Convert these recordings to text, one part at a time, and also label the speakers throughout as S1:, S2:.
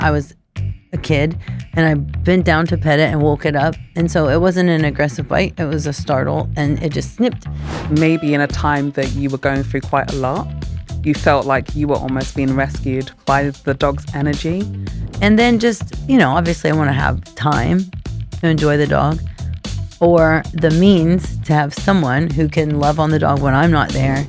S1: I was a kid, and I bent down to pet it and woke it up. And so it wasn't an aggressive bite. It was a startle, and it just snipped.
S2: Maybe in a time that you were going through quite a lot, you felt like you were almost being rescued by the dog's energy.
S1: And then just, obviously I want to have time to enjoy the dog, or the means to have someone who can love on the dog when I'm not there.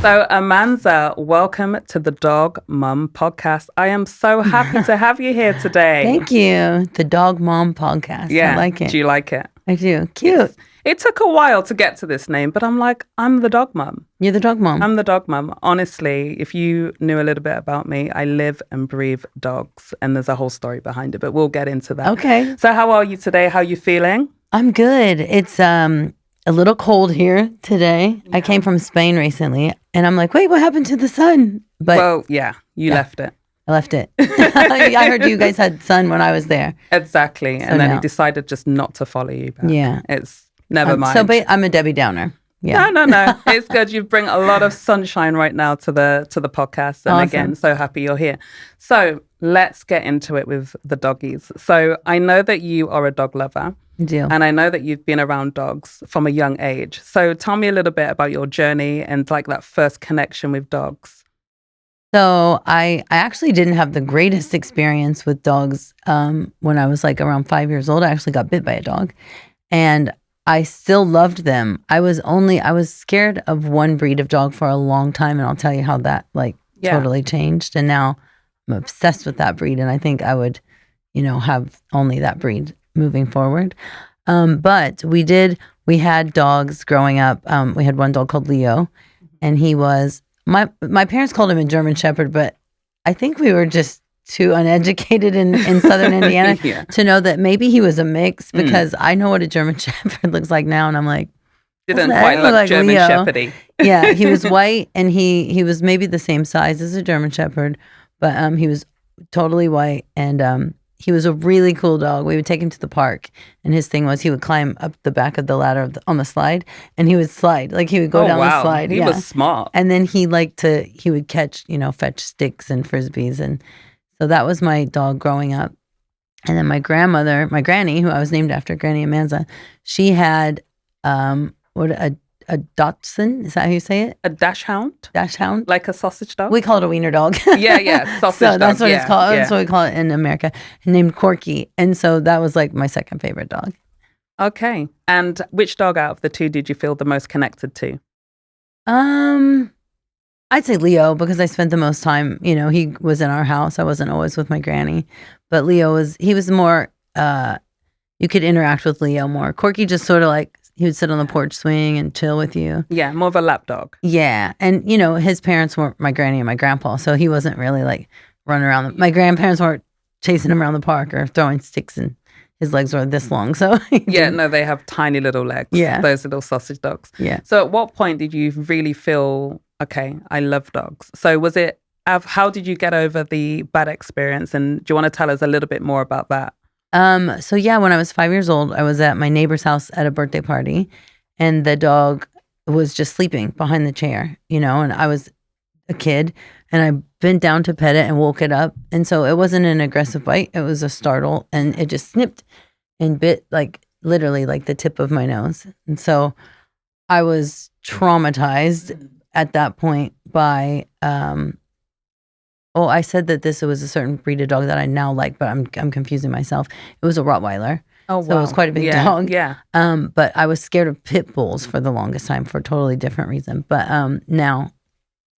S2: So Amanza, welcome to the Dog Mum Podcast. I am so happy to have you here today.
S1: Thank you. The Dog Mom Podcast.
S2: Yeah.
S1: I like it.
S2: Do you like it?
S1: I do. Cute.
S2: It took a while to get to this name, but I'm like, I'm the dog mum.
S1: You're the dog mom.
S2: I'm the dog mum. Honestly, if you knew a little bit about me, I live and breathe dogs, and there's a whole story behind it, but we'll get into that.
S1: Okay.
S2: So how are you today? How are you feeling?
S1: I'm good. It's a little cold here today. Yeah. I came from Spain recently, and I'm like, wait, what happened to the sun?
S2: But you left it.
S1: I left it. I heard you guys had sun when I was there.
S2: Exactly.
S1: So
S2: and then
S1: no.
S2: he decided just not to follow you back.
S1: Yeah.
S2: It's never mind.
S1: So I'm a Debbie Downer. Yeah.
S2: No. It's good. You bring a lot of sunshine right now to the podcast. And
S1: awesome.
S2: Again, so happy you're here. So let's get into it with the doggies. So I know that you are a dog lover.
S1: I do.
S2: And I know that you've been around dogs from a young age. So tell me a little bit about your journey and like that first connection with dogs.
S1: So I actually didn't have the greatest experience with dogs when I was like around 5 years old. I actually got bit by a dog, and I still loved them. I was scared of one breed of dog for a long time, and I'll tell you how that totally changed. And now I'm obsessed with that breed, and I think I would, have only that breed moving forward. But we had dogs growing up. We had one dog called Leo, and he was, my parents called him a German Shepherd, but I think we were just too uneducated in southern Indiana to know that maybe he was a mix, because I know what a German Shepherd looks like now, and I'm like,
S2: didn't quite look like German
S1: Leo.
S2: Shepherdy.
S1: Yeah, he was white, and he was maybe the same size as a German Shepherd, but he was totally white, and he was a really cool dog. We would take him to the park, and his thing was he would climb up the back of the ladder on the slide, and he would slide. Like he would go down the slide.
S2: He was smart.
S1: And then he would catch, fetch sticks and frisbees. And so that was my dog growing up. And then my granny, who I was named after, Granny Amanza, she had a Dachshund. Is that how you say it?
S2: A dachshund?
S1: Dachshund?
S2: Like a sausage dog?
S1: We call it a wiener dog.
S2: Yeah. Sausage dog.
S1: So that's what it's called. Yeah. That's what we call it in America. Named Corky. And so that was like my second favorite dog.
S2: Okay. And which dog out of the two did you feel the most connected to?
S1: I'd say Leo, because I spent the most time, he was in our house. I wasn't always with my granny. But Leo was more, you could interact with Leo more. Corky just sort of like, he would sit on the porch swing and chill with you.
S2: Yeah, more of a lap dog.
S1: Yeah. And, his parents weren't my granny and my grandpa, so he wasn't really like running around. My grandparents weren't chasing him around the park or throwing sticks, and his legs were this long. So
S2: yeah, no, they have tiny little legs.
S1: Yeah.
S2: Those little sausage dogs.
S1: Yeah.
S2: So at what point did you really feel, okay, I love dogs? So was it, how did you get over the bad experience? And do you want to tell us a little bit more about that?
S1: So yeah, when I was 5 years old, I was at my neighbor's house at a birthday party, and the dog was just sleeping behind the chair, and I was a kid, and I bent down to pet it and woke it up. And so it wasn't an aggressive bite. It was a startle, and it just snipped and bit literally the tip of my nose. And so I was traumatized at that point by, I said that this was a certain breed of dog that I now like, but I'm confusing myself. It was a Rottweiler.
S2: Oh, wow.
S1: So it was quite a big dog.
S2: Yeah.
S1: But I was scared of Pit Bulls for the longest time for a totally different reason. But now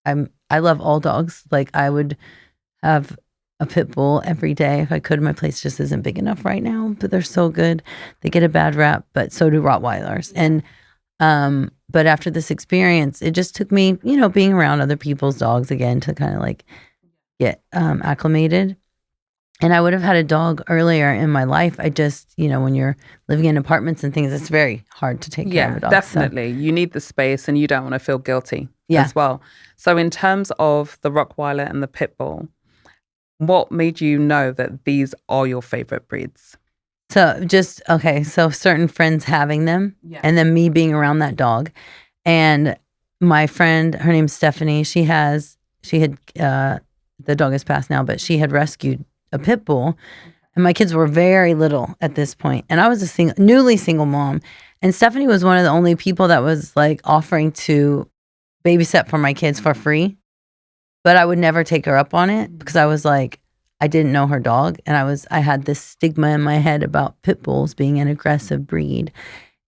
S1: I love all dogs. Like I would have a Pit Bull every day if I could. My place just isn't big enough right now, but they're so good. They get a bad rap, but so do Rottweilers. And but after this experience, it just took me, being around other people's dogs again to kind of get acclimated. And I would have had a dog earlier in my life. I just, when you're living in apartments and things, it's very hard to take care of a dog.
S2: Definitely. So. You need the space, and you don't want to feel guilty as well. So in terms of the Rottweiler and the Pit Bull, what made you know that these are your favorite breeds?
S1: So so certain friends having them, and then me being around that dog. And my friend, her name's Stephanie, she has the dog has passed now, but she had rescued a pit bull. And my kids were very little at this point. And I was a newly single mom. And Stephanie was one of the only people that was like offering to babysit for my kids for free. But I would never take her up on it because I was like, I didn't know her dog. And I had this stigma in my head about pit bulls being an aggressive breed.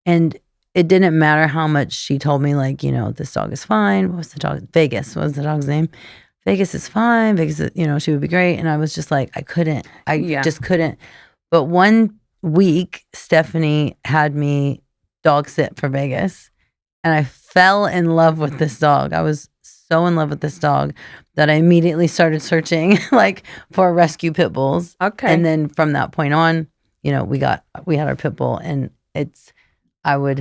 S1: And it didn't matter how much she told me, like, this dog is fine. What was the dog? Vegas was the dog's name. Vegas is fine. Vegas, she would be great. And I was just like, I just couldn't. But one week, Stephanie had me dog sit for Vegas. And I fell in love with this dog. I was so in love with this dog that I immediately started searching like for rescue pit bulls.
S2: Okay.
S1: And then from that point on, we had our pit bull, and I would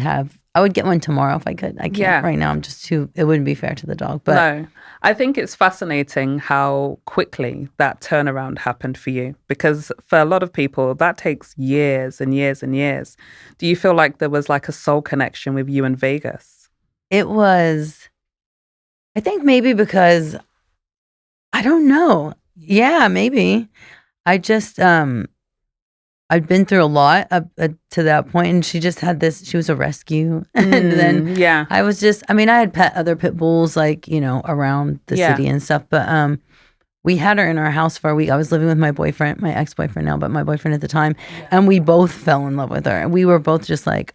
S1: get one tomorrow if I could. I can't right now. I'm just it wouldn't be fair to the dog. But
S2: no, I think it's fascinating how quickly that turnaround happened for you, because for a lot of people that takes years and years and years. Do you feel like there was like a soul connection with you and Vegas?
S1: It was, I think maybe because, I don't know. Yeah, maybe. I just, I'd been through a lot up to that point, and she just had this. She was a rescue, and then I was I had pet other pit bulls like around the city and stuff, but we had her in our house for a week. I was living with my boyfriend, my ex-boyfriend now, but my boyfriend at the time, and we both fell in love with her, and we were both just like,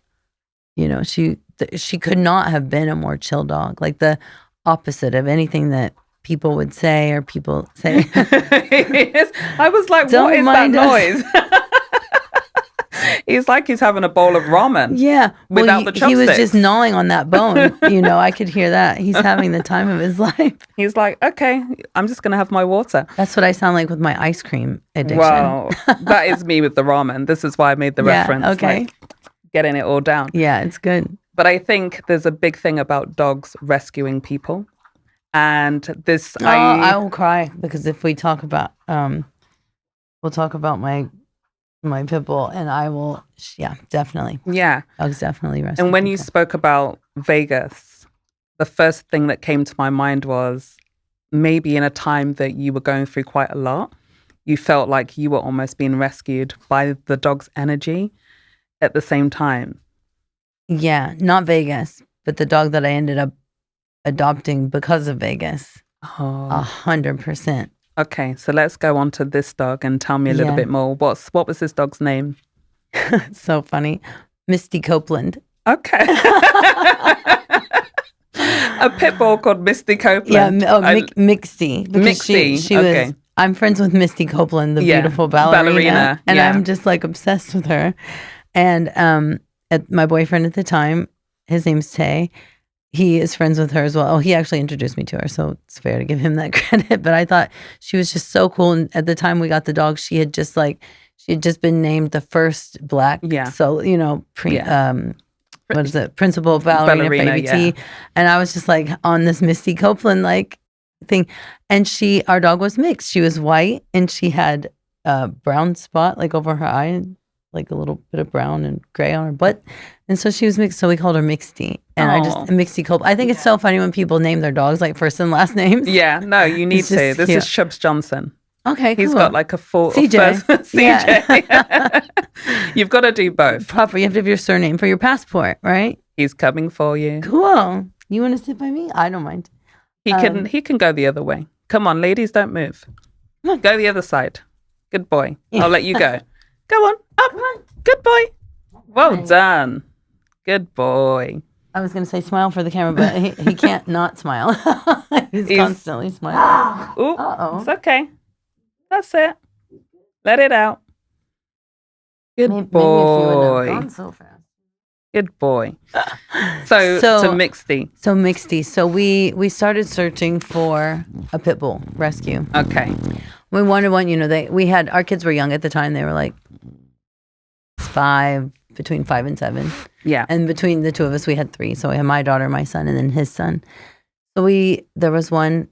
S1: she could not have been a more chill dog, like the opposite of anything that people would say or people say.
S2: Yes. I was like, what is that noise? He's like he's having a bowl of ramen.
S1: Yeah.
S2: Without the chopsticks.
S1: He was just gnawing on that bone. I could hear that. He's having the time of his life.
S2: He's like, okay, I'm just going to have my water.
S1: That's what I sound like with my ice cream addiction.
S2: Wow. That is me with the ramen. This is why I made the reference.
S1: Okay.
S2: Like, getting it all down.
S1: Yeah, it's good.
S2: But I think there's a big thing about dogs rescuing people. And this...
S1: I will cry because if we talk about... we'll talk about my pit bull, and I will, definitely.
S2: Yeah.
S1: Dogs definitely rescue
S2: And when
S1: people.
S2: you spoke about Vegas, the first thing that came to my mind was maybe in a time that you were going through quite a lot, you felt like you were almost being rescued by the dog's energy at the same time.
S1: Yeah, not Vegas, but the dog that I ended up adopting because of Vegas. 100%.
S2: Okay, so let's go on to this dog and tell me a little bit more. What was this dog's name?
S1: So funny. Misty Copeland.
S2: Okay. A pit bull called Misty Copeland.
S1: Yeah, Mixty.
S2: Mixty.
S1: She was, I'm friends with Misty Copeland, the beautiful ballerina. And I'm just like obsessed with her. And my boyfriend at the time, his name's Tay. He is friends with her as well. Oh, he actually introduced me to her, so it's fair to give him that credit. But I thought she was just so cool. And at the time we got the dog, she had just been named the first black. Yeah. So what is it? Principal ballerina for ABT. Yeah. And I was just like on this Misty Copeland like thing. And our dog was mixed. She was white and she had a brown spot like over her eye, like a little bit of brown and gray on her butt. And so she was mixed. So we called her Mixty. And Mixty Copeland. I think it's so funny when people name their dogs like first and last names.
S2: Yeah, no, you need to. This is Chubbs Johnson.
S1: Okay,
S2: He's got like a full
S1: CJ.
S2: CJ. Yeah. You've got to do both.
S1: Proper. You have to have your surname for your passport, right?
S2: He's coming for you.
S1: Cool. You want to sit by me? I don't mind.
S2: He can go the other way. Come on, ladies, don't move. Go the other side. Good boy. I'll let you go. Go on. Up. Come on. Good boy. Well done. Good boy.
S1: I was going to say smile for the camera, but he can't not smile. He's constantly smiling.
S2: Ooh, it's okay. That's it. Let it out. Good boy.
S1: Maybe if you wouldn't have gone so fast.
S2: Good boy. So Mixty.
S1: So Mixty. So we started searching for a pit bull rescue.
S2: Okay.
S1: We wanted one. We had our kids were young at the time. They were like between 5 and 7.
S2: Yeah.
S1: And between the two of us, we had 3. So we had my daughter, my son, and then his son. So there was one.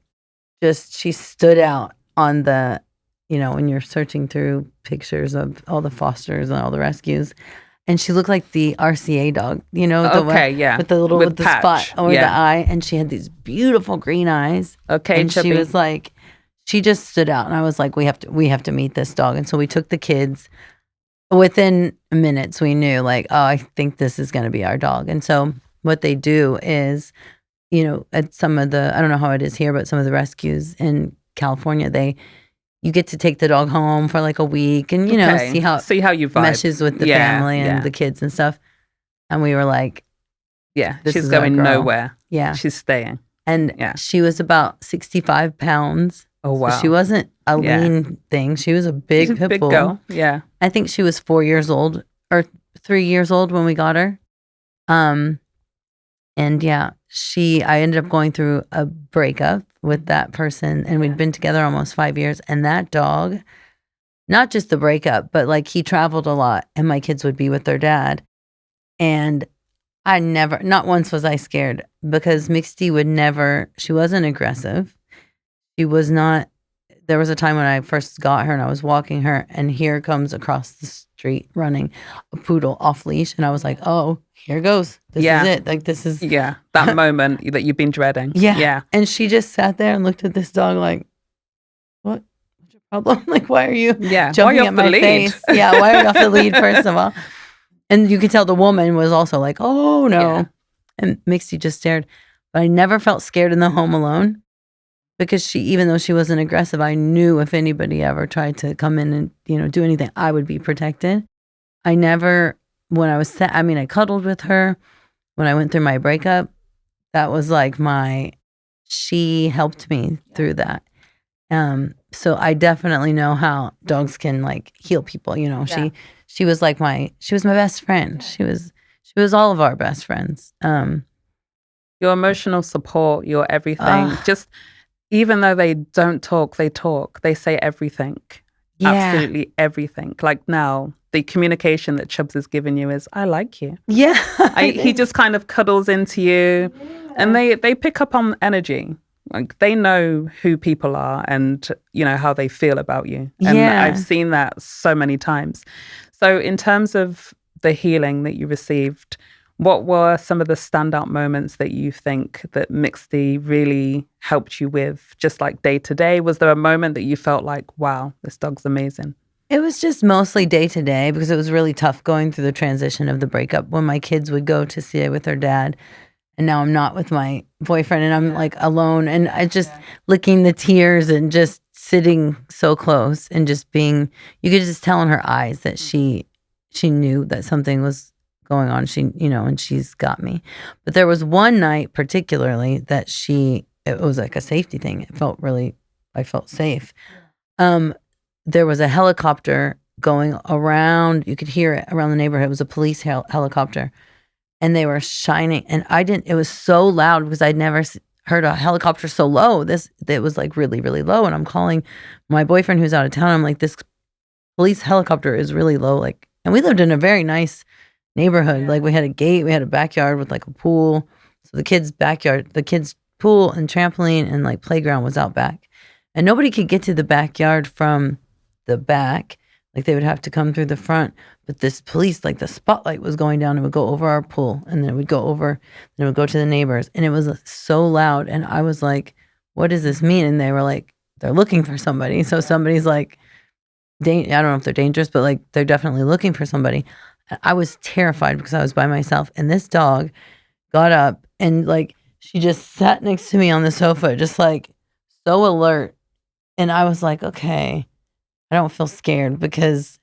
S1: She stood out on the, when you're searching through pictures of all the fosters and all the rescues. And she looked like the RCA dog, you know, the one
S2: Okay, yeah.
S1: with the little with the
S2: patch.
S1: spot over the eye, and she had these beautiful green eyes.
S2: Okay,
S1: and
S2: Chubby.
S1: she was like, she just stood out, and I was like, we have to meet this dog. And so we took the kids. Within minutes, we knew like, oh, I think this is going to be our dog. And so what they do is, you know, at some of the, I don't know how it is here, but some of the rescues in California, you get to take the dog home for like a week and, you know, see how
S2: you vibe.
S1: meshes with the family and the kids and stuff. And we were like,
S2: she's going nowhere.
S1: Yeah.
S2: She's staying.
S1: And she was about 65 pounds.
S2: Oh, wow.
S1: So she wasn't a lean thing. She was a big pit bull.
S2: Girl. Yeah.
S1: I think she was 4 years old or 3 years old when we got her. And I ended up going through a breakup with that person, and we'd been together almost 5 years. And that dog, not just the breakup, but like he traveled a lot, and my kids would be with their dad. And not once was I scared, because Misty she wasn't aggressive. She was not. There was a time when I first got her and I was walking her, and here comes across the street running a poodle off leash. And I was like, oh, here goes. This is it. Like, this is.
S2: Yeah. That moment that you've been dreading.
S1: Yeah. Yeah. And she just sat there and looked at this dog like, what's your problem? Like, why are you jumping at my face? Yeah. Why are you off the lead, first of all? And you could tell the woman was also like, oh, no. Yeah. And Misty just stared. But I never felt scared in the home alone. Because even though she wasn't aggressive, I knew if anybody ever tried to come in and, you know, do anything, I would be protected. I cuddled with her when I went through my breakup. That was like she helped me through that. So I definitely know how dogs can like heal people. You know, she was my best friend. She was all of our best friends.
S2: Your emotional support, your everything, even though they don't talk, they talk. They say everything. Yeah. Absolutely everything. Like now, the communication that Chubbs has given you is, I like you.
S1: Yeah.
S2: He just kind of cuddles into you. Yeah. And they pick up on energy. Like they know who people are and, you know, how they feel about you. And I've seen that so many times. So in terms of the healing that you received, what were some of the standout moments that you think that Misty really helped you with, just like day to day? Was there a moment that you felt like, wow, this dog's amazing?
S1: It was just mostly day to day, because it was really tough going through the transition of the breakup when my kids would go to stay with their dad. And now I'm not with my boyfriend, and I'm like alone, and I just licking the tears and just sitting so close and just being, you could just tell in her eyes that she knew that something was going on. She, you know, and she's got me. But there was one night particularly that it was like a safety thing. I felt safe. There was a helicopter going around. You could hear it around the neighborhood. It was a police helicopter, and they were shining. And it was so loud because I'd never heard a helicopter so low. It was like really, really low. And I'm calling my boyfriend who's out of town. I'm like, this police helicopter is really low. Like, and we lived in a very nice neighborhood. Like we had a gate, we had a backyard with like a pool. So the kids' pool and trampoline and like playground was out back. And nobody could get to the backyard from the back. Like they would have to come through the front. But this police, like the spotlight was going down and would go over our pool, and then it would go over, then it would go to the neighbors. And it was so loud. And I was like, what does this mean? And they were like, they're looking for somebody. So somebody's like, I don't know if they're dangerous, but like they're definitely looking for somebody. I was terrified because I was by myself, and this dog got up and like she just sat next to me on the sofa, just like so alert. And I was like, okay, I don't feel scared because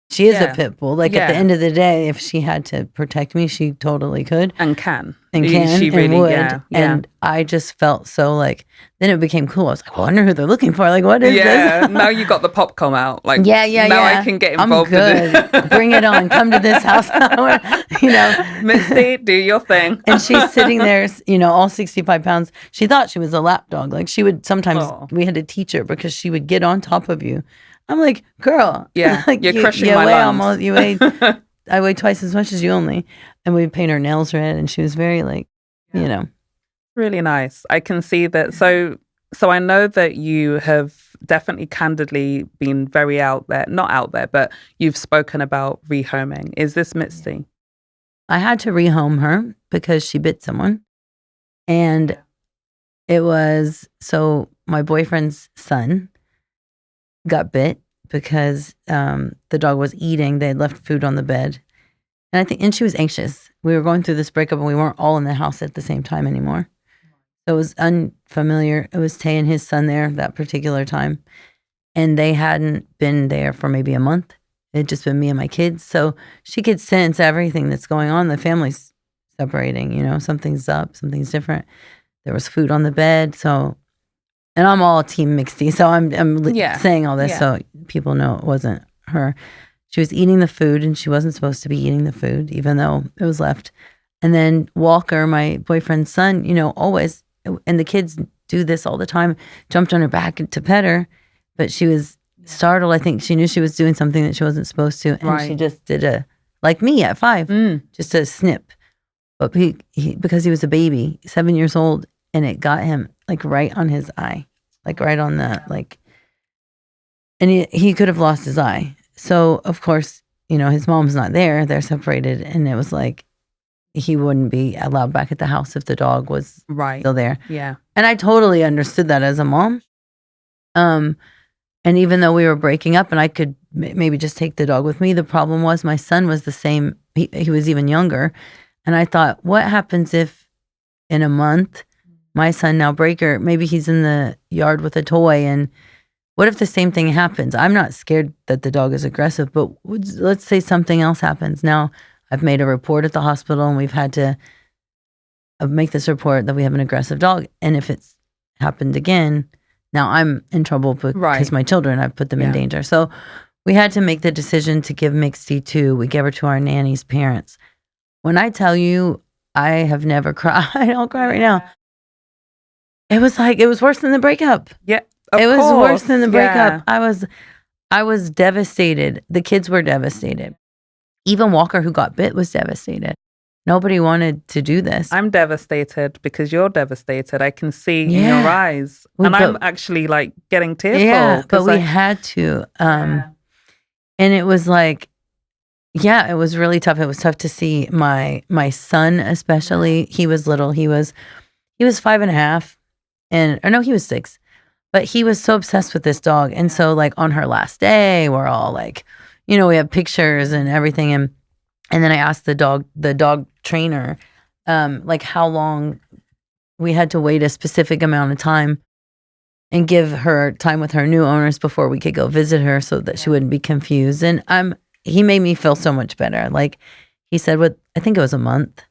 S1: she is a pit bull. Like at the end of the day, if she had to protect me, she totally could.
S2: And can.
S1: She really would. Yeah. And I just felt so like, then it became cool. I was like, I wonder who they're looking for. Like, what is this?
S2: Yeah, now you got the popcorn out. Like, now I can get involved
S1: in it. Bring it on. Come to this house. You know.
S2: Misty, do your thing.
S1: And she's sitting there, you know, all 65 pounds. She thought she was a lap dog. Like she would sometimes, we had to teach her because she would get on top of you. I'm like, girl.
S2: Yeah,
S1: like,
S2: you're crushing my lungs.
S1: I weigh twice as much as you only. And we'd paint her nails red, and she was very like, you know.
S2: Really nice. I can see that. So So I know that you have definitely candidly been very not out there, but you've spoken about rehoming. Is this Misty?
S1: I had to rehome her because she bit someone. And it was so my boyfriend's son got bit because the dog was eating. They had left food on the bed. And she was anxious. We were going through this breakup and we weren't all in the house at the same time anymore. So it was unfamiliar. It was Tay and his son there that particular time. And they hadn't been there for maybe a month. It had just been me and my kids. So she could sense everything that's going on. The family's separating, something's up, something's different. There was food on the bed. So, and I'm all team Mixty. So I'm saying all this so people know it wasn't her. She was eating the food and she wasn't supposed to be eating the food, even though it was left. And then Walker, my boyfriend's son, always, and the kids do this all the time, jumped on her back to pet her, but she was startled. I think she knew she was doing something that she wasn't supposed to. And she just did like me at 5, just a snip. But he because he was a baby, 7 years old, and it got him like right on his eye, like right on the, and he could have lost his eye. So, of course, his mom's not there. They're separated. And it was like he wouldn't be allowed back at the house if the dog was still there.
S2: Yeah.
S1: And I totally understood that as a mom. And even though we were breaking up and I could maybe just take the dog with me, the problem was my son was the same. He was even younger. And I thought, what happens if in a month, my son, now Breaker, maybe he's in the yard with a toy, and what if the same thing happens? I'm not scared that the dog is aggressive, but let's say something else happens. Now, I've made a report at the hospital, and we've had to make this report that we have an aggressive dog. And if it's happened again, now I'm in trouble because my children, I've put them in danger. So we had to make the decision to give Mixty we gave her to our nanny's parents. When I tell you, I have never cried. I'll cry right now. It was worse than the breakup.
S2: Yeah.
S1: It was worse than the breakup. I was devastated. The kids were devastated. Even Walker, who got bit, was devastated. Nobody wanted to do this.
S2: I'm devastated because you're devastated. I can see in your eyes. I'm actually like getting tearful.
S1: Yeah, but we had to. And it was like, it was really tough. It was tough to see my son, especially. He was little. He was 5.5. He was 6. But he was so obsessed with this dog. And so like on her last day, we're all like, we have pictures and everything. And then I asked the dog trainer, like how long we had to wait a specific amount of time and give her time with her new owners before we could go visit her so that she wouldn't be confused. And he made me feel so much better. Like he said, I think it was a month.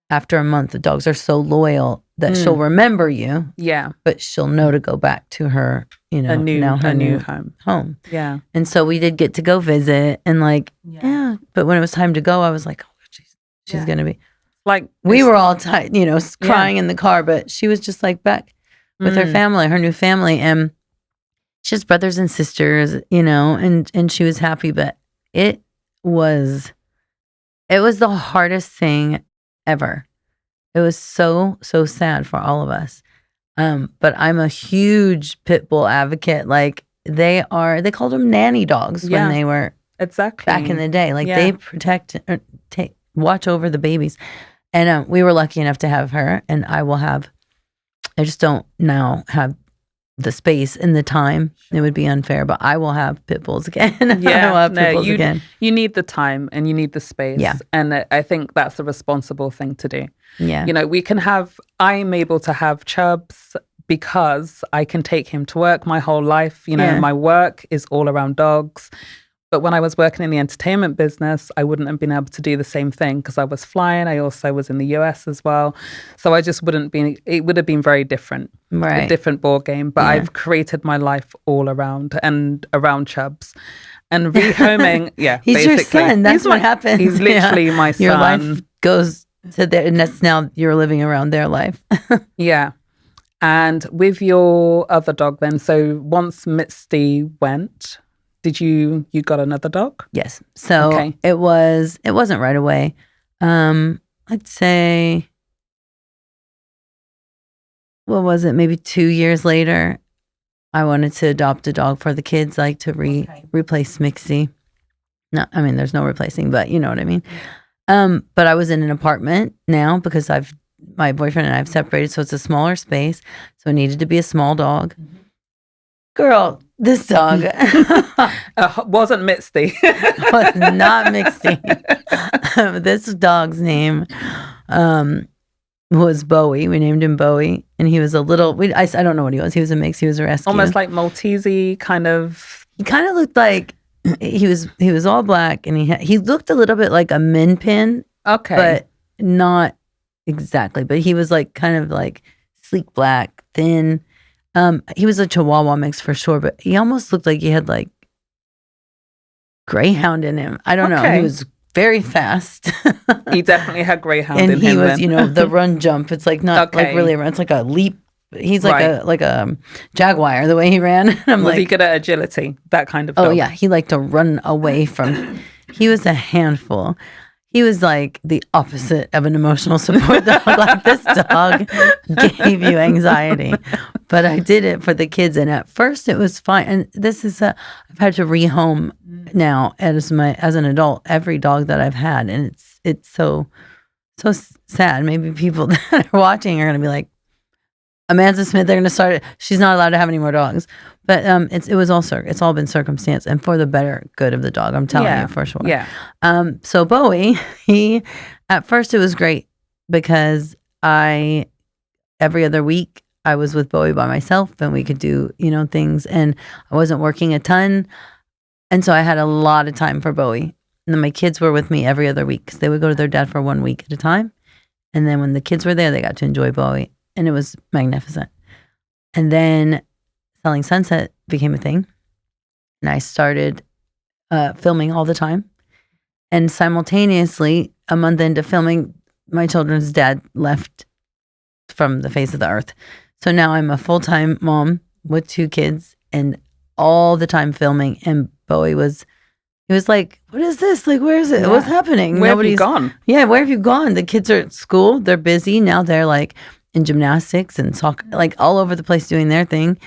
S1: After a month, the dogs are so loyal that she'll remember you. Yeah. But she'll know to go back to her,
S2: a new home.
S1: Yeah. And so we did get to go visit and but when it was time to go, I was like, oh, she's going to be like, we were all tight, crying in the car, but she was just like back with her family, her new family. And she has brothers and sisters, and she was happy, but it was the hardest thing ever. It was so, so sad for all of us. But I'm a huge pit bull advocate. Like they called them nanny dogs when they were back in the day. Like they protect, watch over the babies. And we were lucky enough to have her, and I just don't now have the space and the time. It would be unfair, but I will have pit bulls again. I will have pit bulls again.
S2: You need the time and you need the space. Yeah. And I think that's a responsible thing to do. Yeah. I'm able to have Chubbs because I can take him to work my whole life. My work is all around dogs. But when I was working in the entertainment business, I wouldn't have been able to do the same thing because I was flying. I also was in the US as well. So I just it would have been very different, a different ball game. But I've created my life all around Chubbs. And rehoming,
S1: he's
S2: basically.
S1: Your son. That's what happens.
S2: He's literally my son.
S1: Your life goes to there, and that's now you're living around their life.
S2: Yeah. And with your other dog then, so once Misty went, did you got another dog?
S1: Yes. So it wasn't right away. I'd say what was it? Maybe 2 years later, I wanted to adopt a dog for the kids, like to replace Mixie. No, I mean, there's no replacing, but you know what I mean. But I was in an apartment now because my boyfriend and I have separated, so it's a smaller space. So it needed to be a small dog. Girl, this dog
S2: wasn't Misty.
S1: was not Mixie. This dog's name was Bowie. We named him Bowie, and he was a little. I don't know what he was. He was a mix. He was a rescue.
S2: Almost like Maltese kind of.
S1: He kind of looked like he was all black, and he looked a little bit like a min pin.
S2: Okay,
S1: but not exactly. But he was like kind of like sleek black, thin. He was a Chihuahua mix for sure, but he almost looked like he had like Greyhound in him. I don't know. He was very fast.
S2: He definitely had Greyhound in him.
S1: And he was, the run jump. It's like not like really a run. It's like a leap. He's like a jaguar the way he ran.
S2: Was he good at agility? That kind of dog?
S1: Oh yeah, he liked to run away from. He was a handful. He was like the opposite of an emotional support dog. Like this dog gave you anxiety. But I did it for the kids, and at first it was fine. And this is I've had to rehome now as an adult every dog that I've had, and it's so sad. Maybe people that are watching are going to be like, Amanza Smith, they're going to start it. She's not allowed to have any more dogs. But it's all been circumstance and for the better good of the dog. I'm telling you for sure.
S2: Yeah.
S1: So Bowie, at first it was great because every other week I was with Bowie by myself and we could do, things, and I wasn't working a ton. And so I had a lot of time for Bowie. And then my kids were with me every other week because they would go to their dad for 1 week at a time. And then when the kids were there, they got to enjoy Bowie. And it was magnificent. And then Selling Sunset became a thing. And I started filming all the time. And simultaneously, a month into filming, my children's dad left from the face of the earth. So now I'm a full-time mom with 2 kids and all the time filming. And Bowie he was like, what is this? Like, where is it? Yeah. What's happening?
S2: Where have you gone?
S1: Yeah, where have you gone? The kids are at school. They're busy. Now they're like in gymnastics and soccer, like all over the place doing their thing.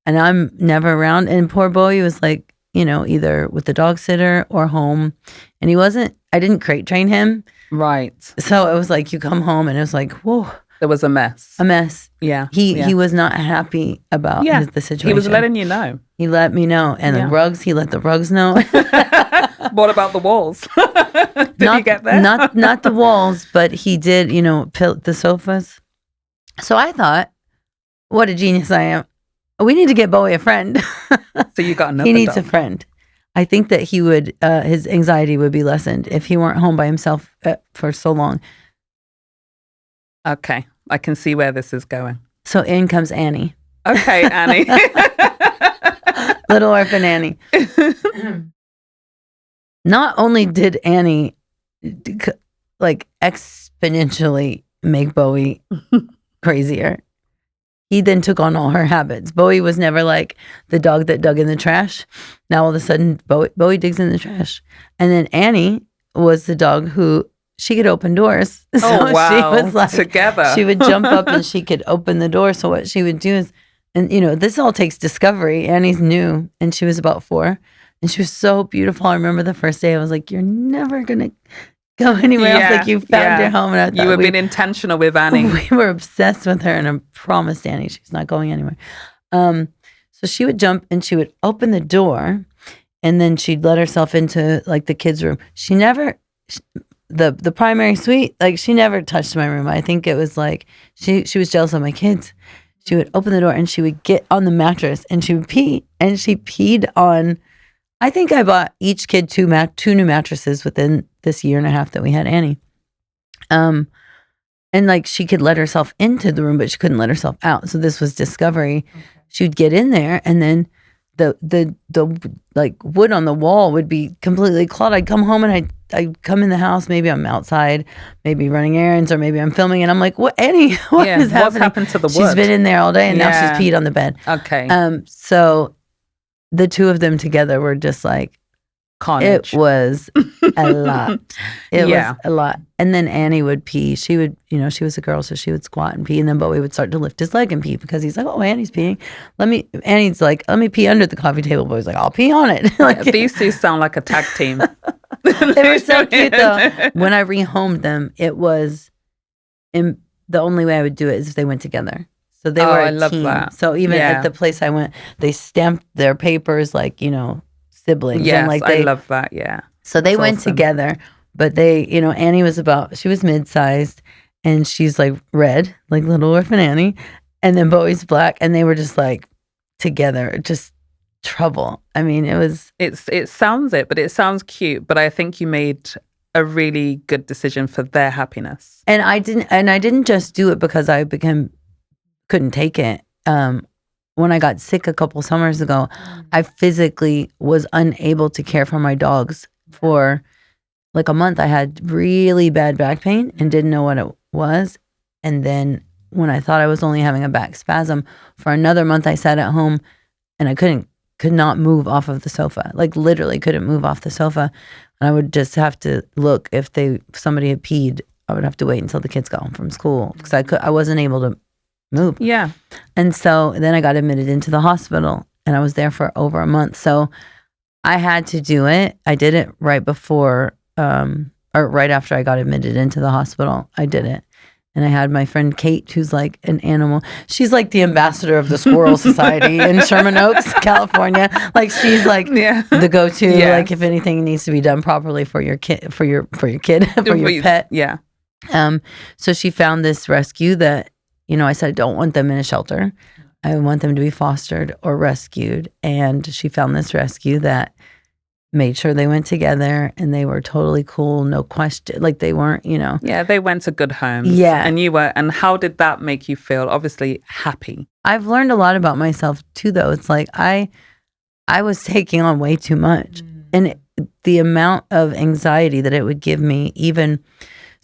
S1: And I'm never around. And poor Bowie was like, either with the dog sitter or home. And I didn't crate train him.
S2: Right.
S1: So it was like, you come home and it was like, whoa.
S2: There was a mess.
S1: A mess.
S2: Yeah.
S1: He was not happy about the situation.
S2: He was letting you know.
S1: He let me know. And the rugs, he let the rugs know.
S2: What about the walls? Did you get there?
S1: Not the walls, but he did, the sofas. So I thought, what a genius I am. We need to get Bowie a friend.
S2: So you got another
S1: He needs
S2: dog.
S1: a friend. I think that he would, his anxiety would be lessened if he weren't home by himself for so long.
S2: Okay. I can see where this is going.
S1: So in comes Annie.
S2: Okay, Annie.
S1: Little orphan Annie. Not only did Annie like exponentially make Bowie crazier, he then took on all her habits. Bowie was never like the dog that dug in the trash. Now all of a sudden Bowie digs in the trash. And then Annie was the dog who she could open doors. So
S2: wow.
S1: She was like,
S2: together.
S1: She would jump up and she could open the door. So what she would do is, and this all takes discovery. Annie's new and she was about 4 and she was so beautiful. I remember the first day I was like, you're never going to go anywhere else. Like you found your home. And I thought
S2: you were being intentional with Annie.
S1: We were obsessed with her and I promised Annie she's not going anywhere. So she would jump and she would open the door and then she'd let herself into like the kids' room. She never, the primary suite, like she never touched my room. I think it was like, she was jealous of my kids. She would open the door and she would get on the mattress and she would pee and she peed on, I think I bought each kid 2 new mattresses within this year and a half that we had Annie. And like she could let herself into the room, but she couldn't let herself out. So this was discovery. Okay. She would get in there and then the like wood on the wall would be completely clawed. I'd come home and I'd come in the house. Maybe I'm outside, maybe running errands, or maybe I'm filming. And I'm like, "What, Annie? What is happening?
S2: What's happened to the wood?"
S1: She's been in there all day, and now she's peed on the bed.
S2: Okay.
S1: So the 2 of them together were just like
S2: carnage.
S1: It was a lot. It
S2: Yeah.
S1: was a lot. And then Annie would pee. She would, she was a girl, so she would squat and pee. And then Bowie would start to lift his leg and pee because he's like, oh, Annie's peeing. Annie's like, let me pee under the coffee table. Bowie's like, I'll pee on it. Like,
S2: These two sound like a tag team.
S1: they were so cute though. When I rehomed them, it was the only way I would do it is if they went together. So they were a
S2: I love
S1: team.
S2: that.
S1: So even at the place I went, they stamped their papers like, siblings.
S2: Yes,
S1: and like
S2: I love that. Yeah.
S1: So they
S2: That's
S1: went
S2: awesome.
S1: together, but they, Annie was she was mid-sized and she's like red, like little orphan Annie. And then Bowie's black. And they were just like together, just trouble. I mean,
S2: it sounds cute, but I think you made a really good decision for their happiness.
S1: And I didn't just do it because I couldn't take it. When I got sick a couple summers ago, I physically was unable to care for my dogs for like a month. I had really bad back pain and didn't know what it was. And then when I thought I was only having a back spasm, for another month I sat at home and I could not move off of the sofa. Like literally couldn't move off the sofa. And I would just have to look if somebody had peed. I would have to wait until the kids got home from school because I wasn't able to move.
S2: Yeah.
S1: And so then I got admitted into the hospital and I was there for over a month. So I had to do it. I did it right before, or right after I got admitted into the hospital. I did it. And I had my friend Kate, who's like an animal. She's like the ambassador of the Squirrel Society in Sherman Oaks, California. Like she's like the go-to.
S2: Yes.
S1: Like if anything needs to be done properly for your kid, for your pet.
S2: Yeah.
S1: So she found this rescue that, I said, I don't want them in a shelter. I want them to be fostered or rescued. And she found this rescue that made sure they went together and they were totally cool. No question. Like they weren't,
S2: Yeah, they went to good homes.
S1: Yeah.
S2: And how did that make you feel? Obviously happy.
S1: I've learned a lot about myself too, though. It's like I was taking on way too much. And the amount of anxiety that it would give me, even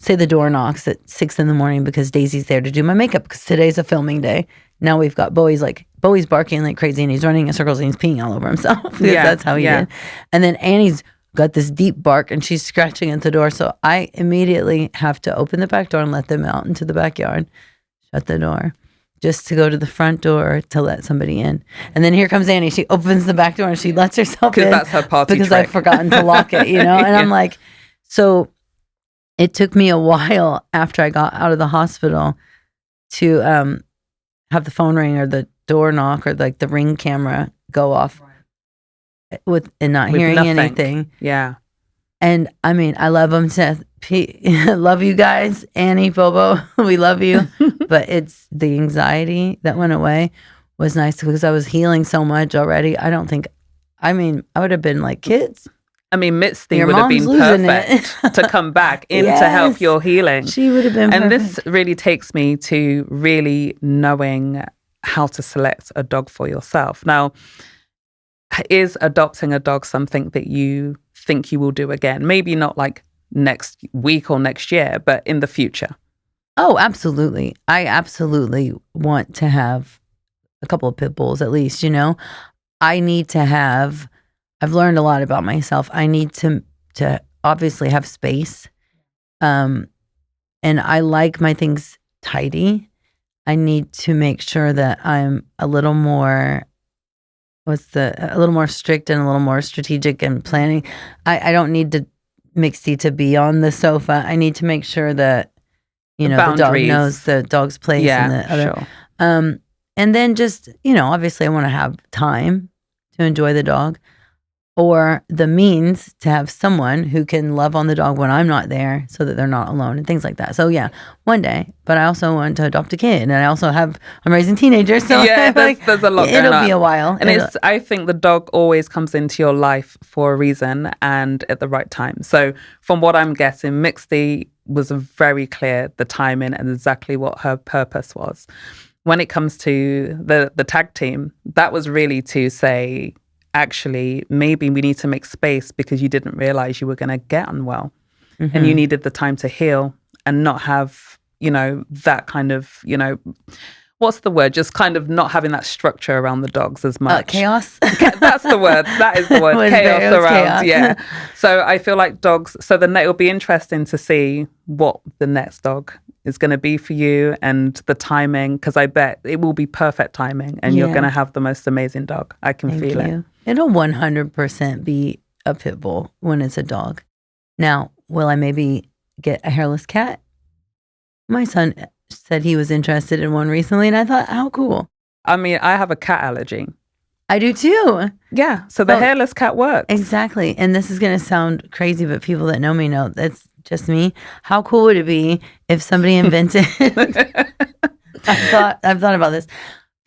S1: say the door knocks at 6 a.m. because Daisy's there to do my makeup because today's a filming day. Now we've got Bowie's barking like crazy and he's running in circles and he's peeing all over himself because that's how he did. And then Annie's got this deep bark and she's scratching at the door. So I immediately have to open the back door and let them out into the backyard, shut the door, just to go to the front door to let somebody in. And then here comes Annie. She opens the back door and she lets herself in.
S2: Because that's her party
S1: because
S2: trick.
S1: I've forgotten to lock it, And I'm like, so it took me a while after I got out of the hospital to have the phone ring or the door knock or like the Ring camera go off with hearing
S2: nothing.
S1: anything.
S2: Yeah.
S1: And I mean, I love them to love you guys, Annie, Bobo, we love you. But it's the anxiety that went away was nice because I was healing so much already. I would have been like kids.
S2: I mean, Misty
S1: Your
S2: would have been
S1: mom's losing
S2: perfect to come back in to help your healing.
S1: She would have been
S2: And
S1: perfect.
S2: this really takes me to really knowing how to select a dog for yourself. Now, is adopting a dog something that you think you will do again? Maybe not like next week or next year, but in the future.
S1: Oh, absolutely. I absolutely want to have a couple of pit bulls at least, I've learned a lot about myself. I need to obviously have space. And I like my things tidy. I need to make sure that I'm a little more strict and a little more strategic and planning. I don't need Mixie to be on the sofa. I need to make sure that the dog knows the dog's place and the other.
S2: Sure.
S1: And then just, obviously I want to have time to enjoy the dog or the means to have someone who can love on the dog when I'm not there so that they're not alone and things like that. So yeah, one day, but I also want to adopt a kid and I'm raising teenagers. So
S2: there's a lot going on.
S1: It'll be a while.
S2: And I think the dog always comes into your life for a reason and at the right time. So from what I'm guessing, Mixty was very clear, the timing and exactly what her purpose was. When it comes to the tag team, that was really to say, actually, maybe we need to make space because you didn't realize you were going to get unwell and you needed the time to heal and not have, that kind of, what's the word? Just kind of not having that structure around the dogs as much.
S1: Chaos.
S2: That's the word. That is the word. Chaos around. Chaos. Yeah. So I feel like dogs. So it'll be interesting to see what the next dog is going to be for you and the timing, because I bet it will be perfect timing and you're going to have the most amazing dog. I can feel it.
S1: It'll 100% be a pit bull when it's a dog. Now, will I maybe get a hairless cat? My son said he was interested in one recently, and I thought, how cool.
S2: I mean, I have a cat allergy.
S1: I do too.
S2: Yeah, so the hairless cat works.
S1: Exactly. And this is going to sound crazy, but people that know me know that's just me. How cool would it be if somebody invented I've thought about this.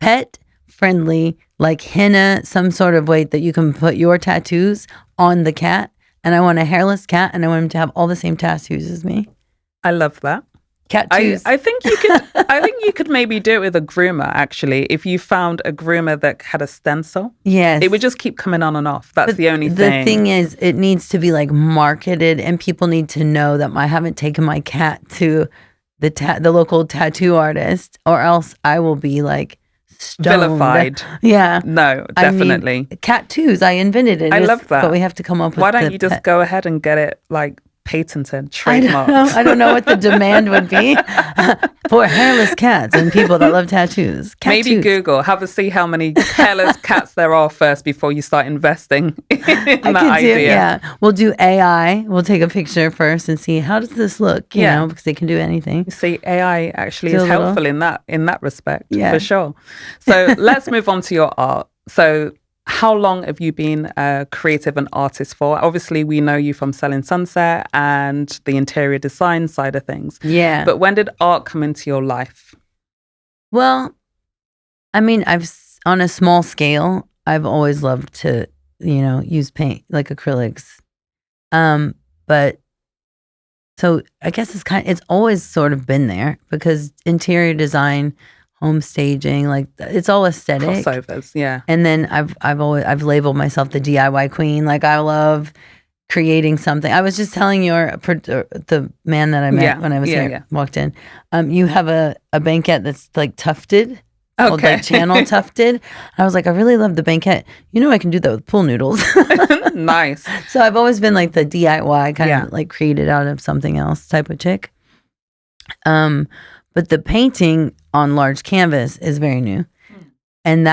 S1: Pet friendly, like henna, some sort of way that you can put your tattoos on the cat. And I want a hairless cat, and I want him to have all the same tattoos as me.
S2: I love that.
S1: Tattoos.
S2: I think you could. I think you could maybe do it with a groomer. Actually, if you found a groomer that had a stencil,
S1: yes,
S2: it would just keep coming on and off. That's the only thing.
S1: The thing is, it needs to be like marketed, and people need to know that I haven't taken my cat to the local tattoo artist, or else I will be like stoned.
S2: Vilified.
S1: Yeah.
S2: No, definitely.
S1: I mean, tattoos. I invented it.
S2: I love that.
S1: But we have to come up with.
S2: Why don't you just go ahead and get it like patented, trademarked?
S1: I don't know what the demand would be for hairless cats and people that love tattoos.
S2: Maybe Google, see how many hairless cats there are first before you start investing in that idea.
S1: Yeah, we'll do AI. We'll take a picture first and see how does this look. You know, because they can do anything.
S2: You see, AI actually is helpful in that respect, for sure. So let's move on to your art. So how long have you been a creative and artist for? Obviously, we know you from Selling Sunset and the interior design side of things.
S1: Yeah.
S2: But when did art come into your life?
S1: Well, I mean, on a small scale, I've always loved to, use paint, like acrylics. But so I guess it's always sort of been there, because interior design, home staging, like it's all aesthetic.
S2: Crossovers, yeah.
S1: And then I've labeled myself the DIY queen. Like I love creating something. I was just telling the man that I met when I was here, walked in. You have a banquette that's like tufted. Called like channel tufted. I was like, I really love the banquette. I can do that with pool noodles.
S2: Nice.
S1: So I've always been like the DIY kind of like created out of something else type of chick. But the painting on large canvas is very new. And